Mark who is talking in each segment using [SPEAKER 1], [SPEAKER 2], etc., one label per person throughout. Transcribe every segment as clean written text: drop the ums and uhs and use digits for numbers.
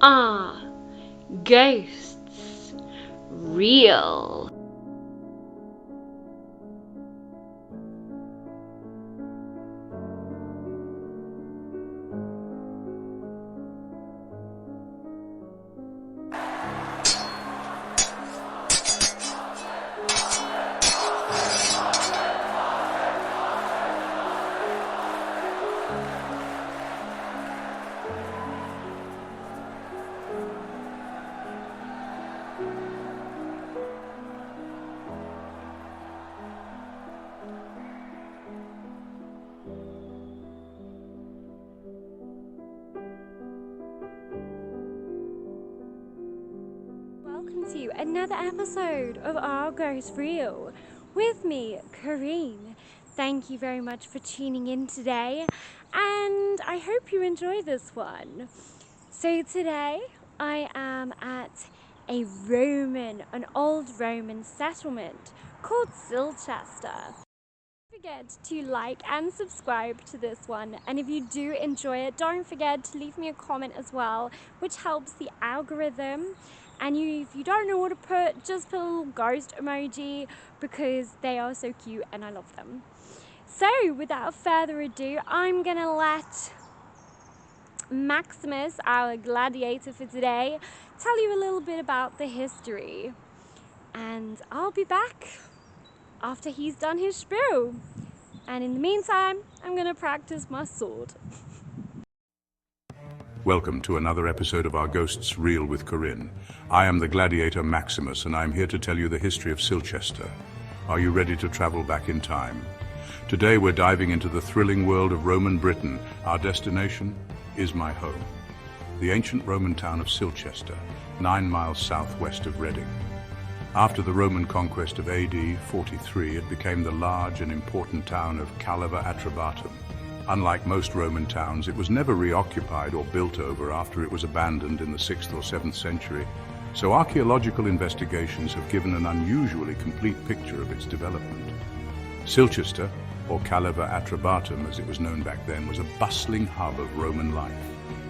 [SPEAKER 1] Are ghosts real? Welcome to another episode of Realghostvideo with me, Corinne. Thank you very much for tuning in today, and I hope you enjoy this one. So today I am at an old Roman settlement called Silchester. Don't forget to like and subscribe to this one, and if you do enjoy it, don't forget to leave me a comment as well, which helps the algorithm. And if you don't know what to put, just put a little ghost emoji because they are so cute and I love them. So without further ado, I'm gonna let Maximus, our gladiator for today, tell you a little bit about the history. And I'll be back after he's done his spiel. And in the meantime, I'm gonna practice my sword.
[SPEAKER 2] Welcome to another episode of Our Ghosts Real with Corinne. I am the gladiator Maximus, and I'm here to tell you the history of Silchester. Are you ready to travel back in time? Today we're diving into the thrilling world of Roman Britain. Our destination is my home, the ancient Roman town of Silchester, 9 miles southwest of Reading. After the Roman conquest of AD 43, it became the large and important town of Atrebatum. Unlike most Roman towns, it was never reoccupied or built over after it was abandoned in the 6th or 7th century, so archaeological investigations have given an unusually complete picture of its development. Silchester, or Atrebatum as it was known back then, was a bustling hub of Roman life,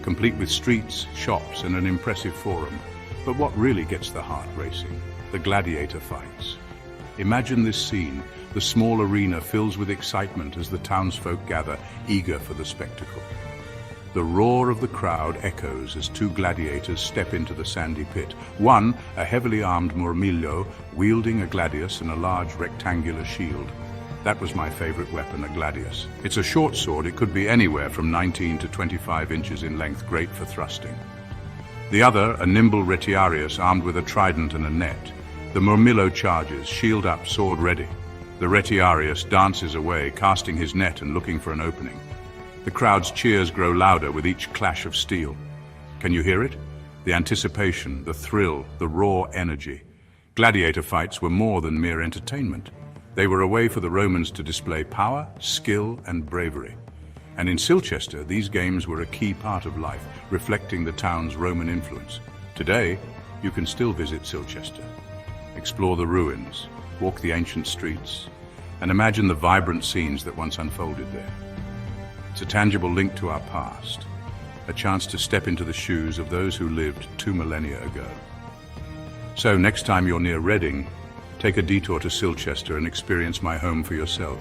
[SPEAKER 2] complete with streets, shops, and an impressive forum. But what really gets the heart racing? The gladiator fights. Imagine this scene. The small arena fills with excitement as the townsfolk gather, eager for the spectacle. The roar of the crowd echoes as two gladiators step into the sandy pit. One, a heavily armed murmillo, wielding a gladius and a large rectangular shield. That was my favorite weapon, a gladius. It's a short sword. It could be anywhere from 19 to 25 inches in length, great for thrusting. The other, a nimble retiarius armed with a trident and a net. The murmillo charges, shield up, sword ready. The retiarius dances away, casting his net and looking for an opening. The crowd's cheers grow louder with each clash of steel. Can you hear it? The anticipation, the thrill, the raw energy. Gladiator fights were more than mere entertainment. They were a way for the Romans to display power, skill, and bravery. And in Silchester, these games were a key part of life, reflecting the town's Roman influence. Today, you can still visit Silchester, explore the ruins, walk the ancient streets, and imagine the vibrant scenes that once unfolded there. It's a tangible link to our past, a chance to step into the shoes of those who lived 2 millennia ago. So next time you're near Reading, take a detour to Silchester and experience my home for yourself.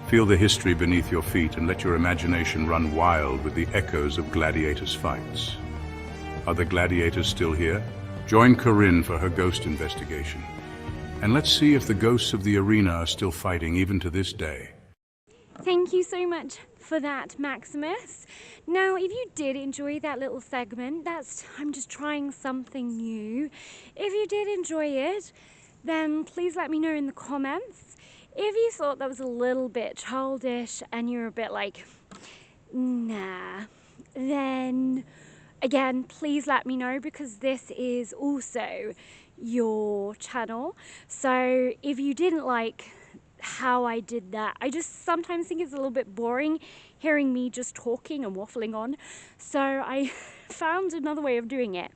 [SPEAKER 2] Feel the history beneath your feet and let your imagination run wild with the echoes of gladiators' fights. Are the gladiators still here? Join Corinne for her ghost investigation. And let's see if the ghosts of the arena are still fighting even to this day.
[SPEAKER 1] Thank you so much for that, Maximus. Now, if you did enjoy that little segment, I'm just trying something new. If you did enjoy it, then please let me know in the comments. If you thought that was a little bit childish and you're a bit like, nah, then again, please let me know because this is also your channel. So if you didn't like how I did that, I just sometimes think it's a little bit boring hearing me just talking and waffling on. So I found another way of doing it.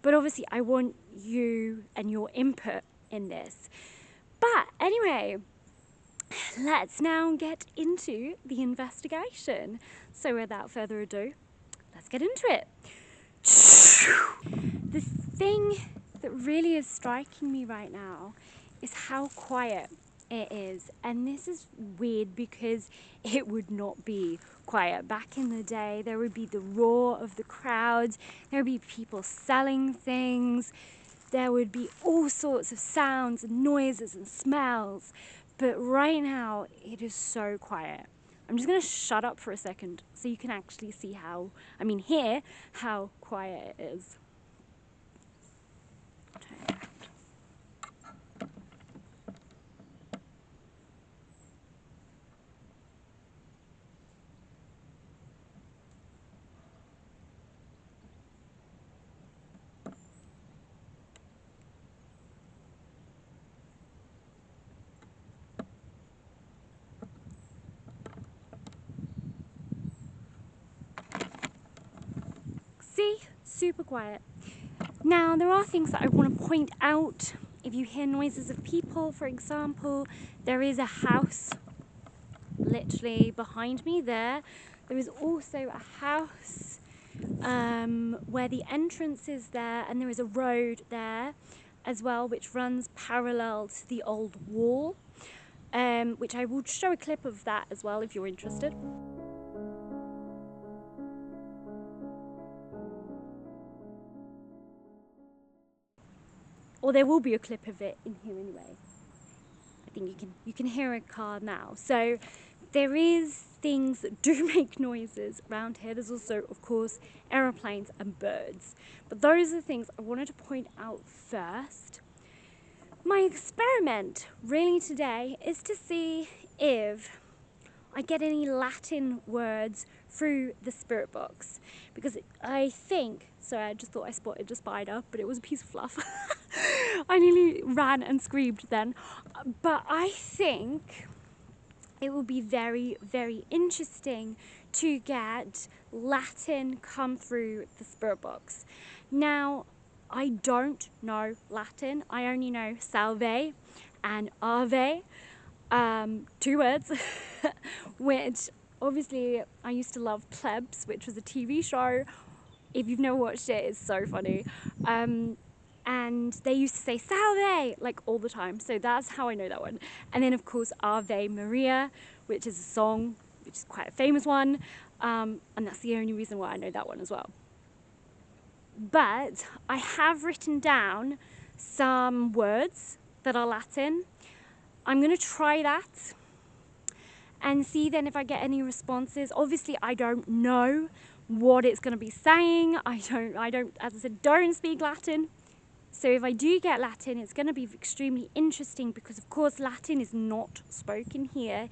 [SPEAKER 1] But obviously I want you and your input in this. But anyway, let's now get into the investigation. So without further ado, let's get into it. The thing that really is striking me right now is how quiet it is, and this is weird because it would not be quiet. Back in the day, there would be the roar of the crowds, there would be people selling things, there would be all sorts of sounds and noises and smells, but right now it is so quiet. I'm just going to shut up for a second so you can actually see hear how quiet it is. See? Super quiet. Now, there are things that I want to point out. If you hear noises of people, for example, there is a house literally behind me there. There is also a house where the entrance is there, and there is a road there as well which runs parallel to the old wall, which I will show a clip of that as well if you're interested. Or there will be a clip of it in here anyway. I think you can hear a car now. So there is things that do make noises around here. There's also, of course, aeroplanes and birds. But those are the things I wanted to point out first. My experiment really today is to see if I get any Latin words through the spirit box, because I think, sorry, I just thought I spotted a spider, but it was a piece of fluff. I nearly ran and screamed then, but I think it will be very, very interesting to get Latin come through the spirit box. Now, I don't know Latin. I only know salve and ave, 2 words, which obviously I used to love. Plebs, which was a TV show. If you've never watched it, it's so funny. And they used to say salve like all the time, so that's how I know that one. And then of course Ave Maria, which is a song, which is quite a famous one, and that's the only reason why I know that one as well. But I have written down some words that are Latin. I'm going to try that and see then if I get any responses. Obviously I don't know what it's going to be saying. I don't, as I said, don't speak Latin. So if I do get Latin, it's going to be extremely interesting, because of course Latin is not spoken here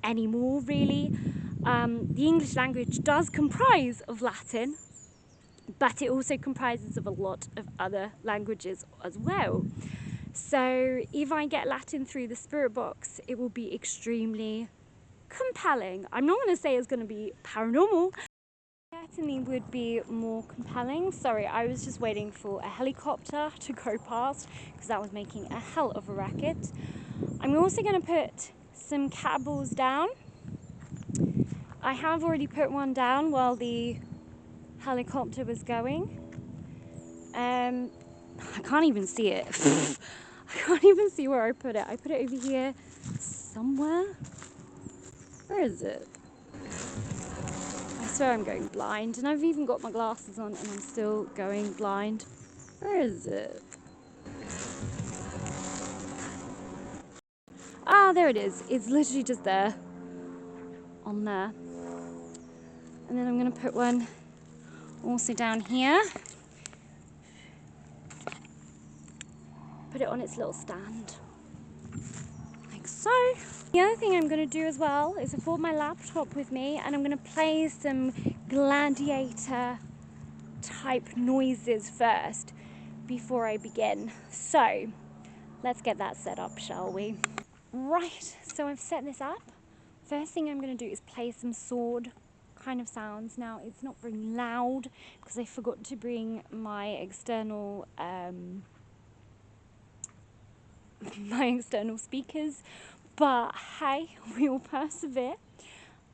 [SPEAKER 1] anymore really. The English language does comprise of Latin, but it also comprises of a lot of other languages as well. So if I get Latin through the spirit box, it will be extremely compelling. I'm not going to say it's going to be paranormal. Certainly would be more compelling. Sorry, I was just waiting for a helicopter to go past because that was making a hell of a racket. I'm also going to put some cat balls down. I have already put one down while the helicopter was going. I can't even see it. I can't even see where I put it. I put it over here somewhere. Where is it? I swear I'm going blind, and I've even got my glasses on and I'm still going blind. Where is it? Ah, there it is. It's literally just there. On there. And then I'm going to put one also down here. Put it on its little stand. Like so. The other thing I'm going to do as well is I've brought my laptop with me, and I'm going to play some gladiator type noises first before I begin. So let's get that set up, shall we? Right, so I've set this up. First thing I'm going to do is play some sword kind of sounds. Now it's not very loud because I forgot to bring my external speakers, but hey, we will persevere.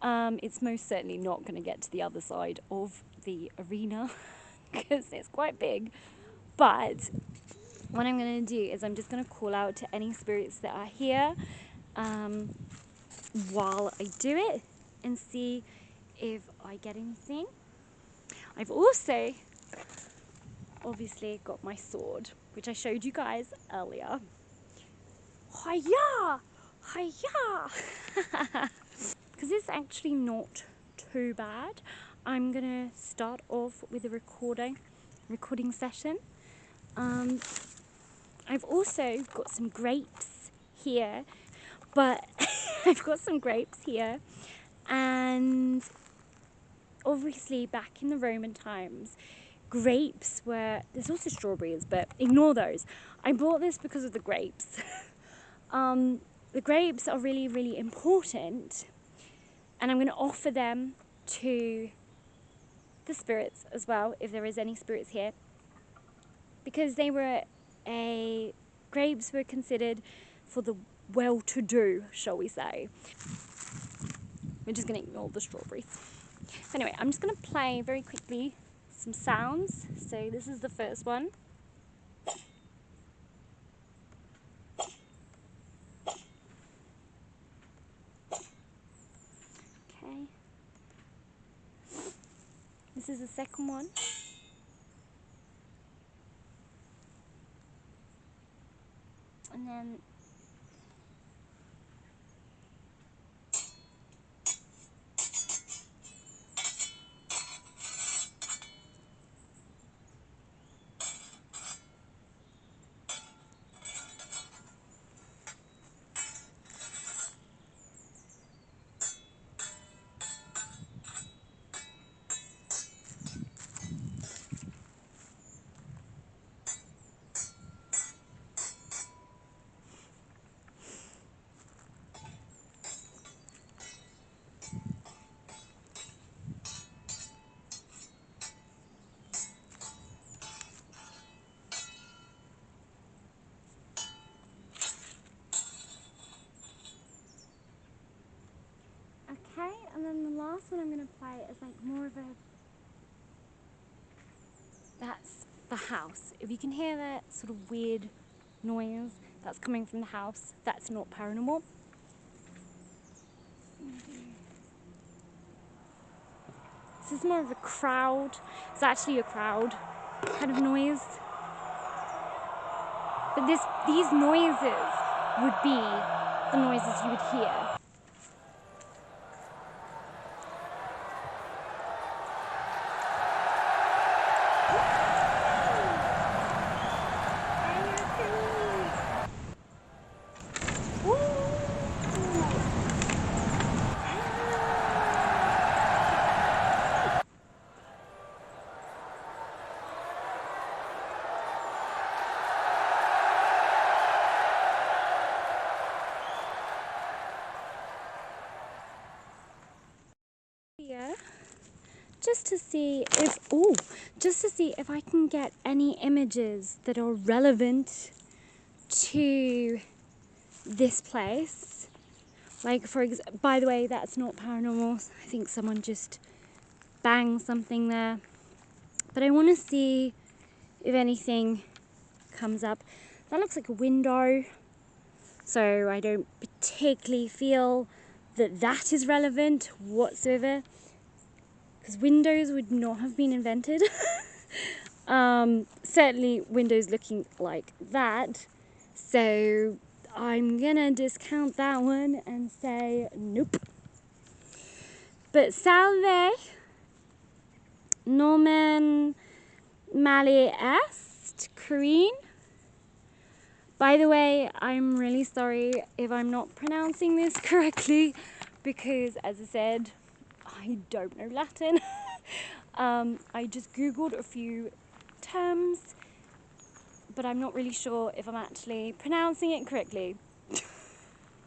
[SPEAKER 1] It's most certainly not going to get to the other side of the arena because it's quite big. But what I'm going to do is I'm just going to call out to any spirits that are here while I do it and see if I get anything. I've also obviously got my sword, which I showed you guys earlier. Hiya! Hiya! Because it's actually not too bad. I'm gonna start off with a recording session. I've also got some grapes here, but I've got some grapes here, and obviously back in the Roman times, grapes were, there's also strawberries, but ignore those. I bought this because of the grapes. The grapes are really, really important, and I'm going to offer them to the spirits as well, if there is any spirits here, because grapes were considered for the well-to-do, shall we say. We're just going to ignore the strawberries. Anyway, I'm just going to play very quickly some sounds. So this is the first one. Okay. This is the second one. And then okay, and then the last one I'm going to play is like more of a, that's the house. If you can hear that sort of weird noise that's coming from the house, that's not paranormal. This is more of a crowd. It's actually a crowd kind of noise. But these noises would be the noises you would hear. Here, just to see if I can get any images that are relevant to this place. Like, by the way, that's not paranormal. I think someone just banged something there. But I want to see if anything comes up. That looks like a window, so I don't particularly feel that that is relevant whatsoever, because windows would not have been invented. Certainly windows looking like that, so I'm gonna discount that one and say nope. But salve, nomen male est, Corinne. By the way, I'm really sorry if I'm not pronouncing this correctly, because as I said, I don't know Latin. I just googled a few terms, but I'm not really sure if I'm actually pronouncing it correctly.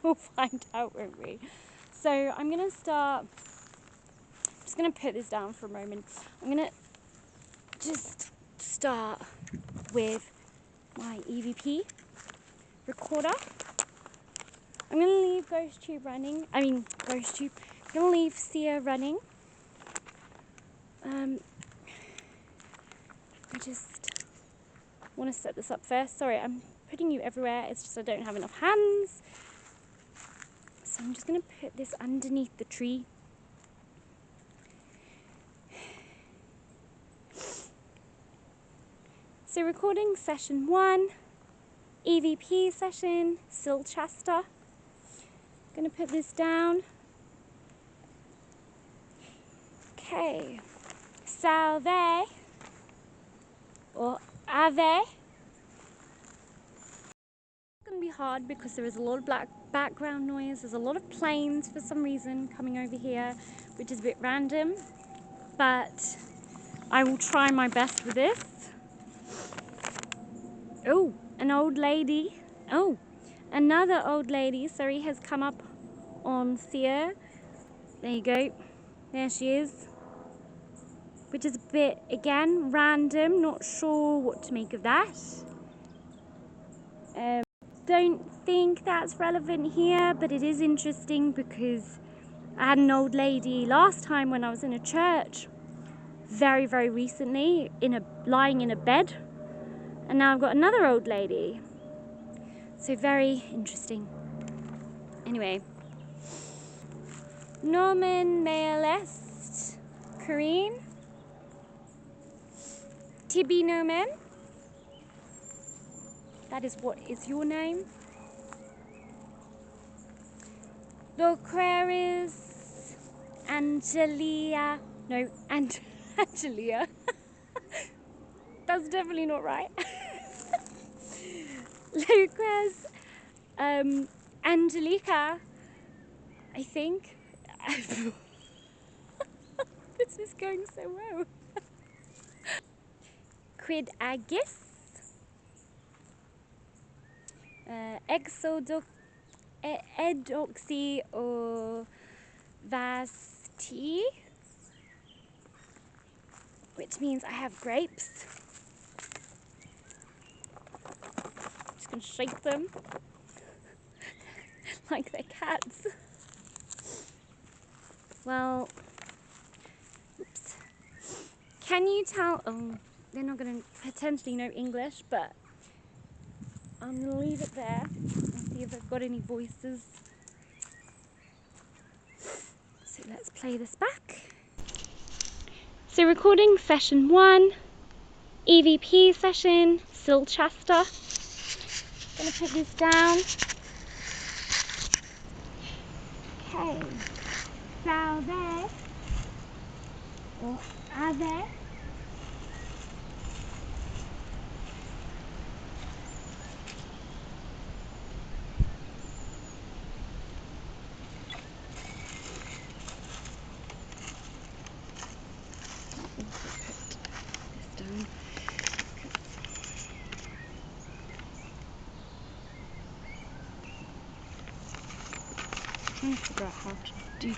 [SPEAKER 1] We'll find out, won't we? So I'm gonna just gonna put this down for a moment. I'm gonna just start with my EVP recorder. I'm gonna leave GhostTube running. I'm gonna leave Sia running. just want to set this up first. Sorry, I'm putting you everywhere. It's just I don't have enough hands. So I'm just going to put this underneath the tree. So recording session 1, EVP session, Silchester. Going to put this down. Okay. Salve or Ave. It's going to be hard because there is a lot of background noise. There's a lot of planes for some reason coming over here, which is a bit random, but I will try my best with this. Oh, an old lady. Oh, another old lady, sorry, has come up on Thea. There you go. There she is. Which is a bit, again, random. Not sure what to make of that. Don't think that's relevant here, but it is interesting because I had an old lady last time when I was in a church, very, very recently, lying in a bed. And now I've got another old lady. So very interesting. Anyway. Norman Mayalest. Corinne. Tibi Norman. That is what is your name. Loqueris. Angelia. No, Angelia. That's definitely not right. Lucas, Angelica, I think. This is going so well. Quid agis, edoxy or vasti, which means I have grapes. Just gonna shake them like they're cats. Well, oops. Can you tell? Oh, they're not gonna potentially know English, but I'm gonna leave it there and see if I've got any voices. So let's play this back. So recording session 1, EVP session, Silchester. Gonna put this down. Okay. Salve or Ave. Trying to figure out how to do.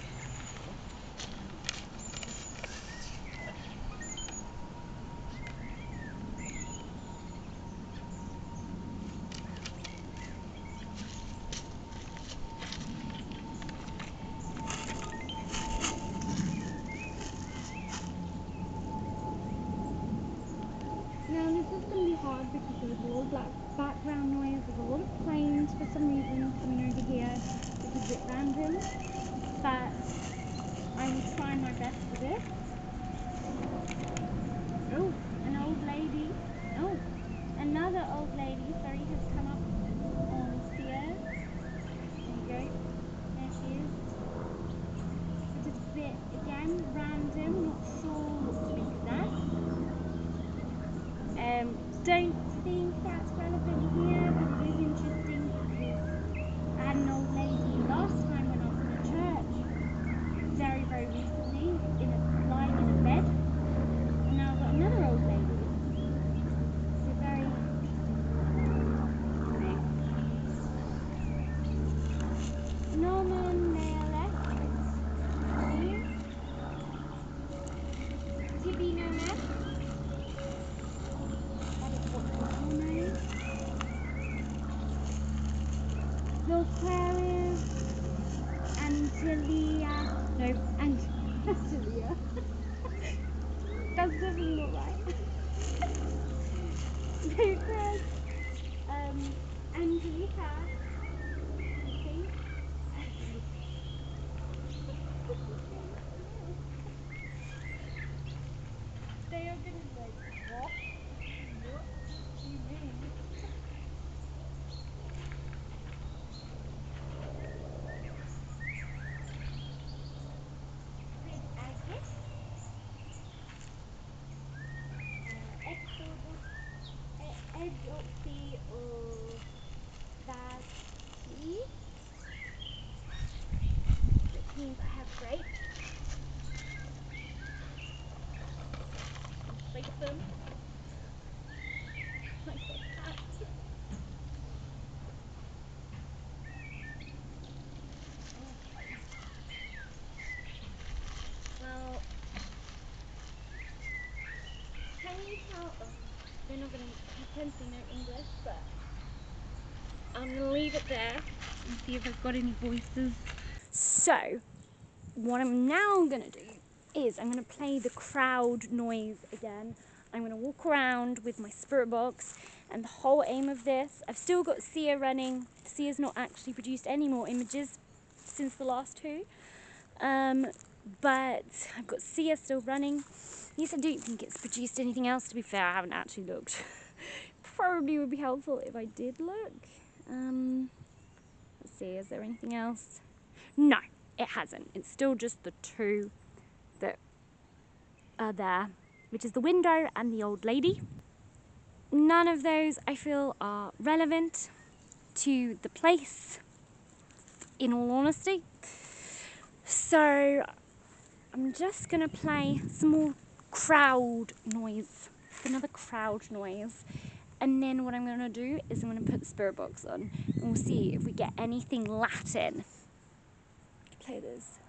[SPEAKER 1] Now this is going to be hard because there's a lot of background noise. There's a lot of planes for some reason coming over here, which is a bit random. But I will try my best with this. Oh, an old lady. Oh, another old lady, sorry, has come up on Thea. There you go. There she is. Which is a bit, again, random. Not sure what to make of that. Don't think that's relevant here, but it is interesting because I had an old lady last time when I was in a church, very, very recently, lying in a bed, and now I've got another old lady. So very interesting. Norman Mayalest. Tibi Norman. Loqueris, Angelia, no, Angelia. That's definitely not right. Chris, Angelica, I think. Okay. They are gonna be like, what? What do you mean? With Agnes, Edopsi or Vasi, which means I have grapes. Break them. Like that. Okay. Well, can you tell? Oh, they're not going to pretend to know English, but I'm going to leave it there and see if I've got any voices. So, what I'm now going to do is I'm going to play the crowd noise again. I'm going to walk around with my spirit box, and the whole aim of this, I've still got Sia running. Sia's not actually produced any more images since the last two, but I've got Sia still running. Yes, I don't think it's produced anything else, to be fair. I haven't actually looked. Probably would be helpful if I did look. Let's see, is there anything else? No, it hasn't. It's still just the two that are there, which is the window and the old lady. None of those I feel are relevant to the place, in all honesty. So I'm just gonna play some more crowd noise, another crowd noise. And then what I'm gonna do is I'm gonna put the spirit box on and we'll see if we get anything Latin. Play this.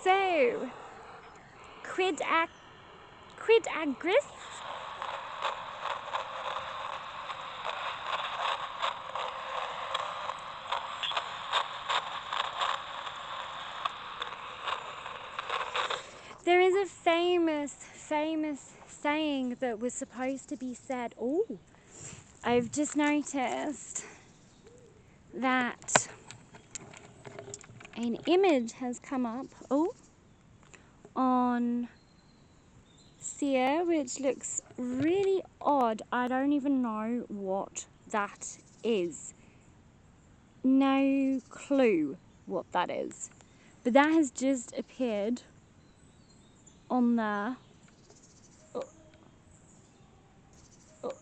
[SPEAKER 1] So, quid agris? There is a famous saying that was supposed to be said. Oh, I've just noticed that an image has come up. Oh, on Sia, which looks really odd. I don't even know what that is. No clue what that is. But that has just appeared on there. Oh. Oh.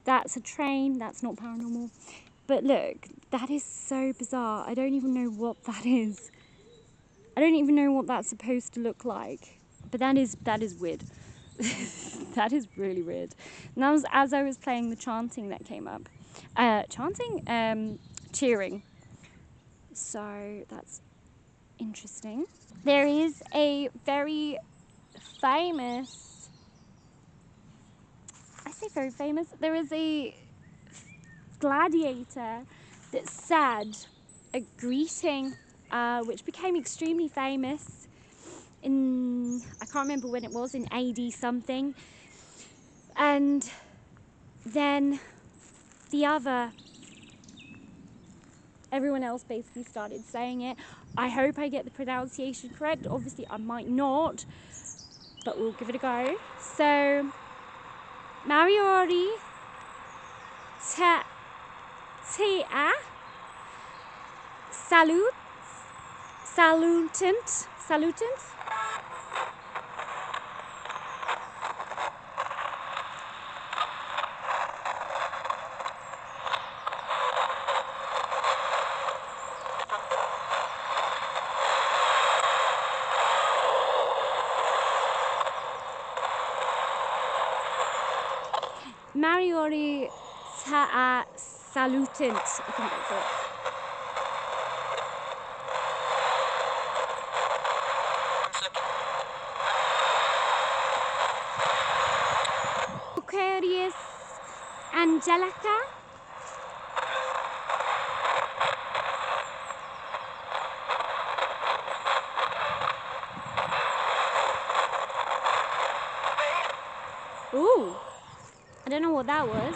[SPEAKER 1] That's a train, that's not paranormal. But look, that is so bizarre. I don't even know what that is. I don't even know what that's supposed to look like. But that is weird. That is really weird. And that was as I was playing the chanting that came up. Cheering. So that's interesting. There is a very famous, I say very famous, there is a gladiator that said a greeting which became extremely famous in, I can't remember when it was, in AD something. And then everyone else basically started saying it. I hope I get the pronunciation correct. Obviously I might not, but we'll give it a go. So, Mariori Tea Salutant. Mariori Salutant. I think that's it. Aquarius Angelica. Ooh, I don't know what that was.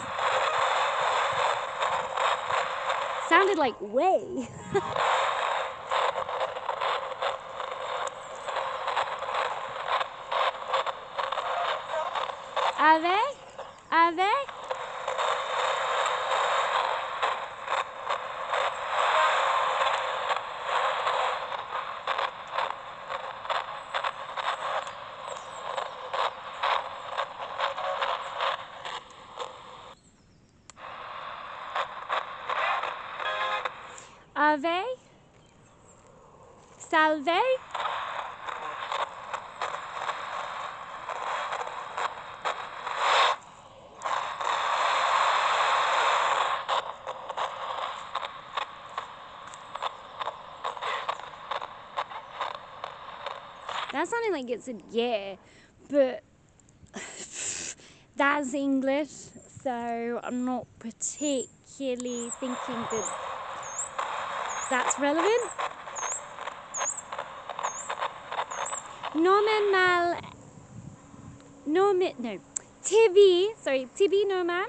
[SPEAKER 1] Sounded like way. Are they? Are they? Ave? Salve? That sounded like it's a yeah, but that's English, so I'm not particularly thinking that that's relevant. Tibi Noman.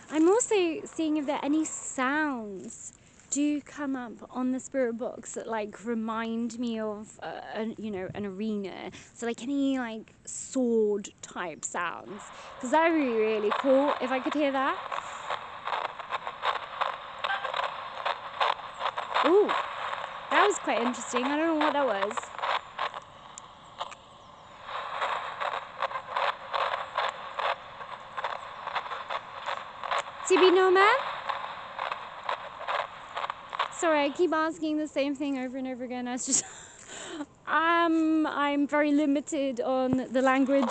[SPEAKER 1] I'm also seeing if there are any sounds do come up on the spirit box that like remind me of an arena. So like any like sword type sounds, because that would be really cool if I could hear that. Ooh, that was quite interesting. I don't know what that was. Tibi no man? Sorry, I keep asking the same thing over and over again. I was just I'm very limited on the language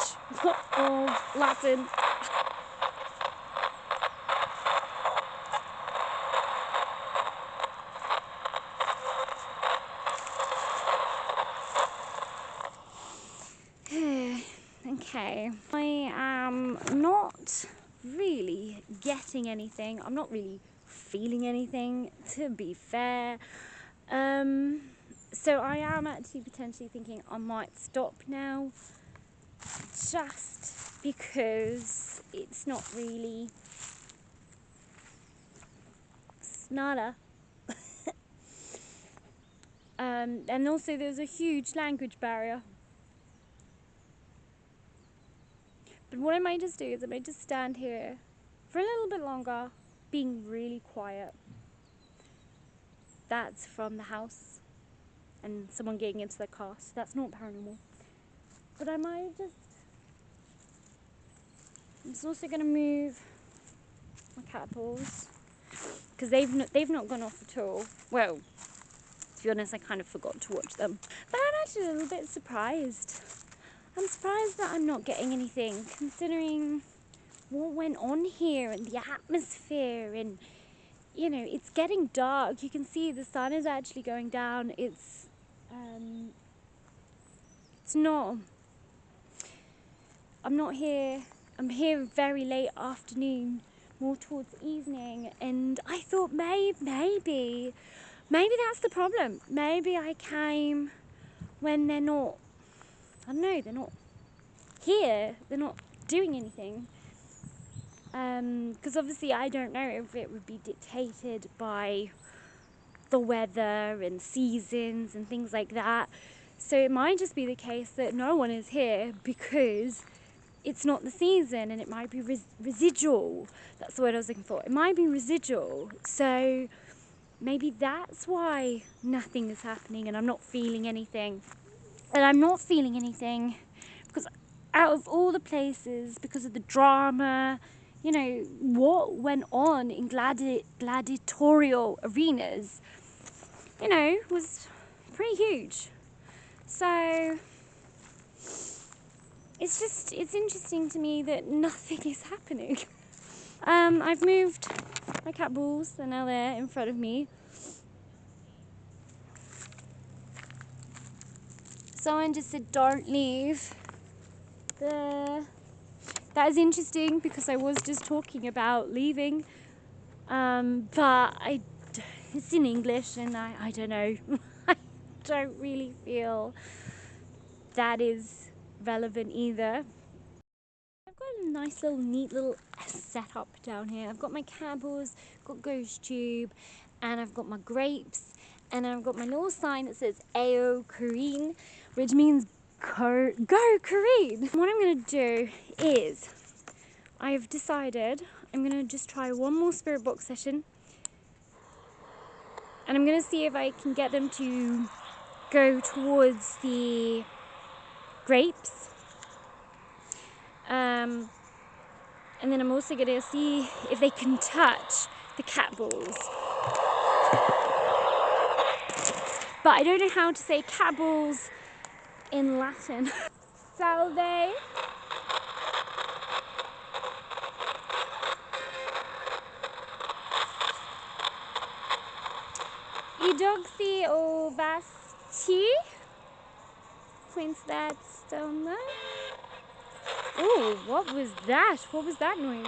[SPEAKER 1] of Latin. Okay, I am not really getting anything. I'm not really feeling anything, to be fair. So I am actually potentially thinking I might stop now, just because it's not really Sonata. And also there's a huge language barrier. But what I might just do is I might just stand here for a little bit longer, being really quiet. That's from the house and someone getting into their car, so that's not paranormal. But I might I'm just also going to move my cat balls, because they've not gone off at all. Well, to be honest, I kind of forgot to watch them. But I'm actually a little bit surprised. I'm surprised that I'm not getting anything, considering what went on here and the atmosphere, and you know, it's getting dark. You can see the sun is actually going down. It's not, I'm not here, I'm here very late afternoon, more towards evening, and I thought maybe that's the problem. Maybe I came when they're not, I don't know, they're not here, they're not doing anything. Because obviously I don't know if it would be dictated by the weather and seasons and things like that. So it might just be the case that no one is here because it's not the season, and it might be residual. That's the word I was looking for. It might be residual. So maybe that's why nothing is happening and I'm not feeling anything. And I'm not feeling anything because out of all the places, because of the drama, you know, what went on in gladiatorial arenas, you know, was pretty huge. So it's interesting to me that nothing is happening. I've moved my cat balls, they're now there in front of me. Someone just said don't leave. That is interesting because I was just talking about leaving, but it's in English and I don't know. I don't really feel that is relevant either. I've got a nice little neat little setup down here. I've got my candles, got ghost tube, and I've got my grapes, and I've got my little sign that says Ayo Corinne, which means go Corinne. What I'm gonna do is I've decided I'm gonna just try one more spirit box session, and I'm gonna see if I can get them to go towards the grapes. And then I'm also going to see if they can touch the cat balls. But I don't know how to say cat balls in Latin. Salve. Idoxi o vasti. Points that stone there. Oh, what was that? What was that noise?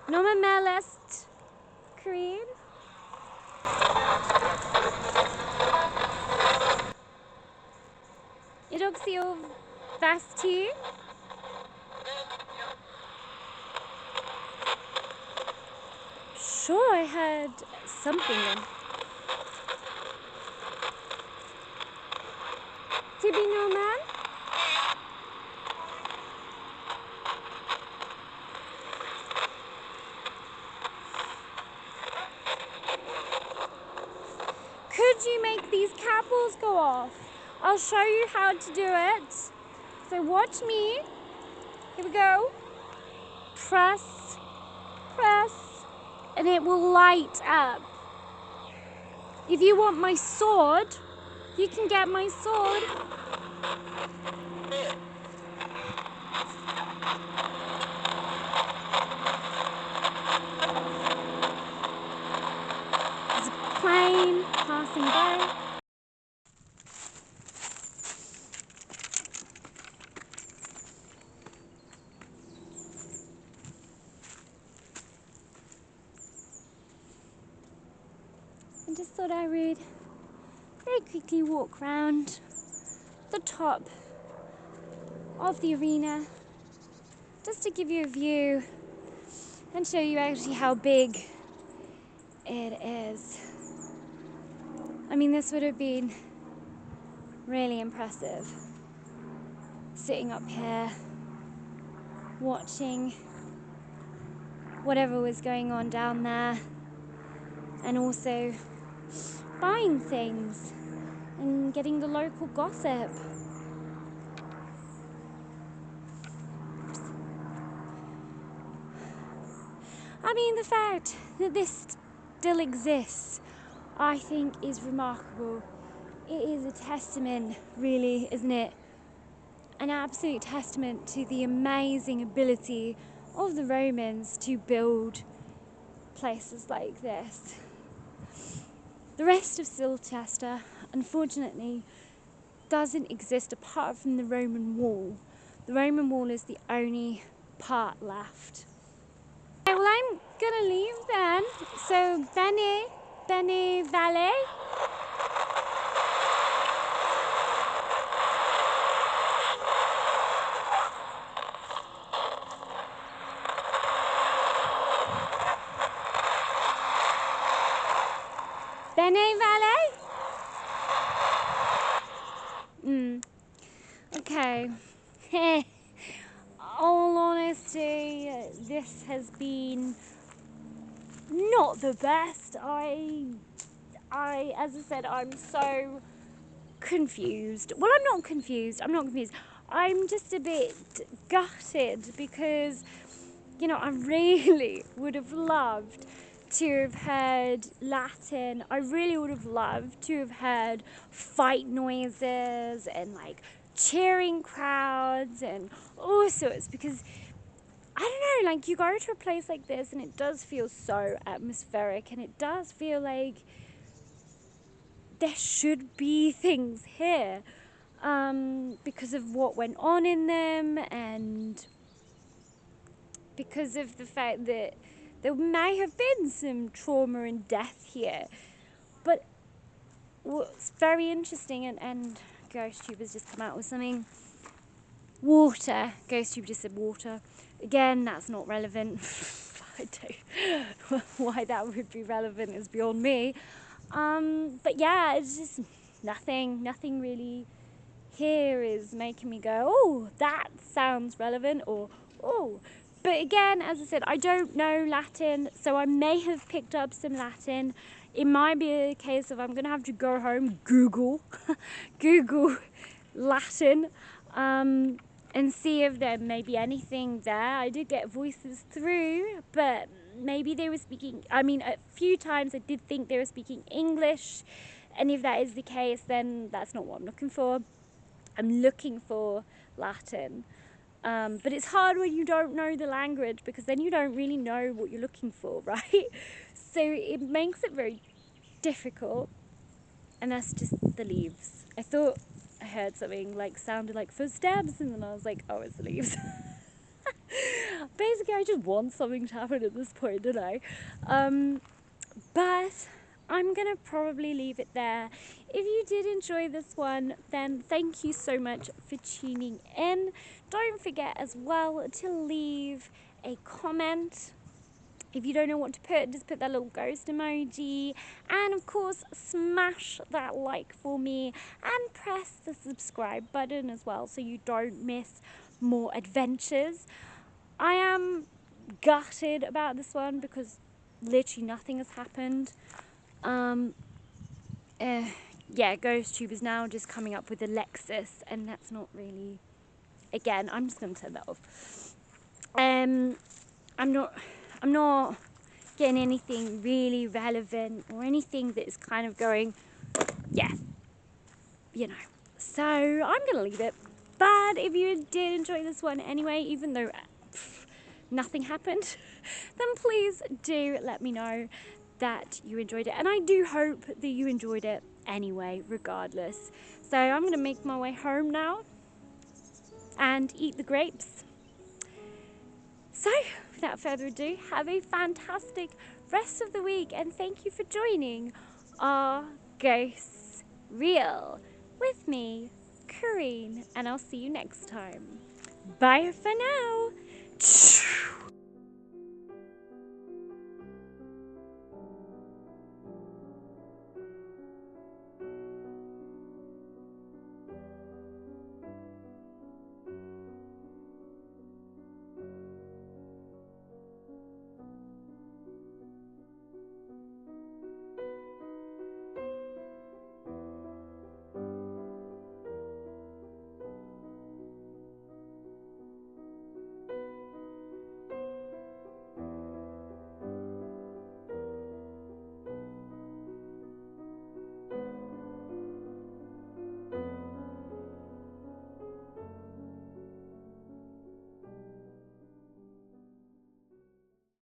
[SPEAKER 1] Noma melest, Corinne. Idoxio vasti. Sure, I heard something then. Tibi no man? Could you make these cat balls go off? I'll show you how to do it. So watch me. Here we go. Press, press, and it will light up. If you want my sword, you can get my sword. There's a plane passing by. I just thought I would very quickly walk around the top of the arena just to give you a view and show you actually how big it is. I mean, this would have been really impressive sitting up here watching whatever was going on down there, and also buying things and getting the local gossip. I mean, the fact that this still exists, I think, is remarkable. It is a testament, really, isn't it? An absolute testament to the amazing ability of the Romans to build places like this. The rest of Silchester, unfortunately, doesn't exist apart from the Roman wall. The Roman wall is the only part left. Okay, well, I'm gonna leave then. So, bene vale. Bene vale. Okay. All honesty, this has been not the best. As I said, I'm so confused. Well, I'm not confused. I'm just a bit gutted because, I really would have loved to have heard Latin. I really would have loved to have heard fight noises and like cheering crowds and all sorts, because I don't know, like you go to a place like this and it does feel so atmospheric, and it does feel like there should be things here, because of what went on in them, and because of the fact that there may have been some trauma and death here. But what's very interesting, and GhostTube has just come out with something, water. GhostTube just said water. Again, that's not relevant. I don't, why that would be relevant is beyond me. But yeah, it's just nothing really here is making me go, oh, that sounds relevant, or oh. But again, as I said, I don't know Latin, so I may have picked up some Latin. It might be a case of I'm gonna have to go home, Google Google Latin, and see if there may be anything there. I did get voices through, but maybe they were speaking, a few times I did think they were speaking English, and if that is the case, then that's not what I'm looking for. I'm looking for Latin. But it's hard when you don't know the language, because then you don't really know what you're looking for, right? So it makes it very difficult. And that's just the leaves. I thought I heard something like sounded like footsteps, and then I was like, oh, it's the leaves. Basically, I just want something to happen at this point, don't I? But I'm gonna probably leave it there. If you did enjoy this one, then thank you so much for tuning in. Don't forget as well to leave a comment. If you don't know what to put, just put that little ghost emoji, and of course smash that like for me, and press the subscribe button as well so you don't miss more adventures. I am gutted about this one because literally nothing has happened. Yeah, GhostTube is now just coming up with a Lexus, and that's not really, again, I'm just going to turn that off. I'm not getting anything really relevant or anything that is kind of going, yeah, So I'm going to leave it. But if you did enjoy this one anyway, even though nothing happened, then please do let me know that you enjoyed it. And I do hope that you enjoyed it anyway, regardless. So I'm going to make my way home now and eat the grapes. So without further ado, have a fantastic rest of the week, and thank you for joining Are Ghosts Real with me, Corinne, and I'll see you next time. Bye for now.